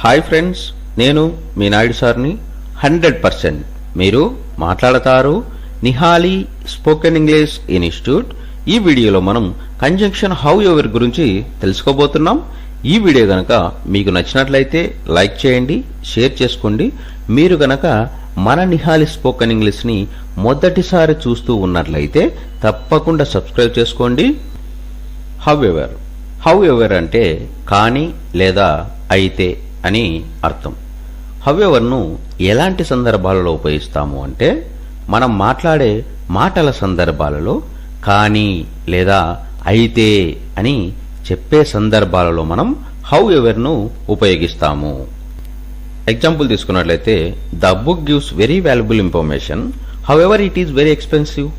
Hi friends, నేను మీ నాయుడు సార్ని. 100% మీరు మాట్లాడతారు నిహాలి స్పోకెన్ ఇంగ్లీష్ ఇన్స్టిట్యూట్. ఈ వీడియోలో మనం కంజంక్షన్ హౌ ఎవర్ గురించి తెలుసుకోబోతున్నాం. ఈ వీడియో గనక మీకు నచ్చినట్లయితే లైక్ చేయండి, షేర్ చేసుకోండి. మీరు గనక మన నిహాలి స్పోకెన్ ఇంగ్లీష్ని మొదటిసారి చూస్తూ ఉన్నట్లయితే తప్పకుండా సబ్స్క్రైబ్ చేసుకోండి. హౌ ఎవర్ అంటే కానీ లేదా అయితే అని అర్థం. హౌఎవర్ను ఎలాంటి సందర్భాలలో ఉపయోగిస్తాము అంటే మనం మాట్లాడే మాటల సందర్భాలలో కానీ లేదా అయితే అని చెప్పే సందర్భాలలో మనం హౌఎవర్ను ఉపయోగిస్తాము. ఎగ్జాంపుల్ తీసుకున్నట్లయితే the book gives very valuable information however it is very expensive.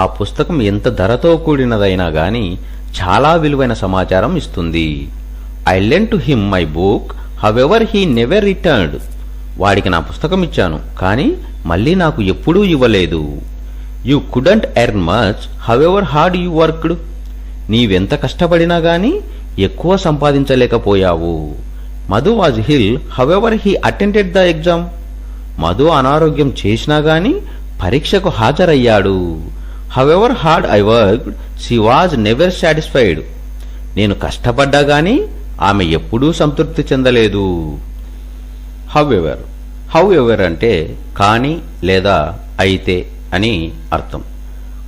ఆ పుస్తకం ఎంత ధరతో కూడినదైనా గాని చాలా విలువైన సమాచారం ఇస్తుంది. I lent to him my book however he never returned. వాడికి నా పుస్తకం ఇచ్చాను, కానీ మళ్ళీ నాకు ఎప్పుడూ ఇవ్వలేదు. You couldn't earn much however hard you worked. నీవెంత కష్టపడినా గాని ఎక్కువ సంపాదించలేకపోయావు. Madhu was ill however he attended the exam. Madhu అనారోగ్యం చేసినా గాని పరీక్షకు హాజరయ్యాడు. However hard I worked she was never satisfied. నేను కష్టపడ్డా గాని ఆమె ఎప్పుడూ సంతృప్తి చెందలేదు. హౌఎవర్ అంటే కానీ లేదా అయితే అని అర్థం.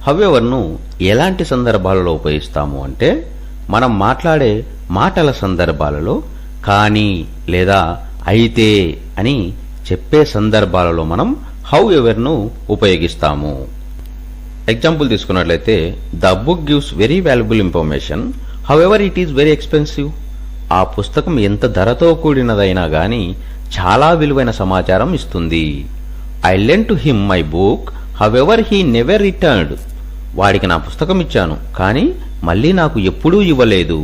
హౌఎవర్ను ఎలాంటి సందర్భాలలో ఉపయోగిస్తాము అంటే మనం మాట్లాడే మాటల సందర్భాలలో కానీ లేదా అయితే అని చెప్పే సందర్భాలలో మనం హౌఎవర్ను ఉపయోగిస్తాము. ఎగ్జాంపుల్ తీసుకున్నట్లయితే the book gives very valuable information however it is very expensive. ఆ పుస్తకం ఎంత ధరతో కూడినదైనా గాని చాలా విలువైన సమాచారం ఇస్తుంది. I lent to him my book however he never returned. వాడికి నా పుస్తకం ఇచ్చాను, కానీ మళ్ళీ నాకు ఎప్పుడూ ఇవ్వలేదు.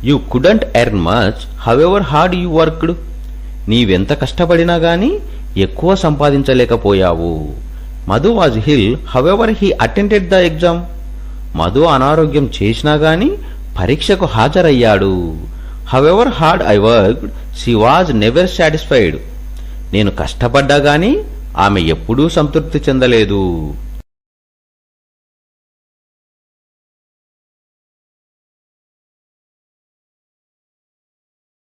You couldn't earn much however hard you worked. నీవెంత కష్టపడినా గాని ఎక్కువ సంపాదించలేకపోయావు. Madhu was ill however he attended the exam. Madhu అనారోగ్యం చేసినా గాని పరీక్షకు హాజరయ్యాడు. However hard I worked she was never satisfied. నేను కష్టపడ్డా గాని ఆమె ఎప్పుడూ సంతృప్తి చెందలేదు.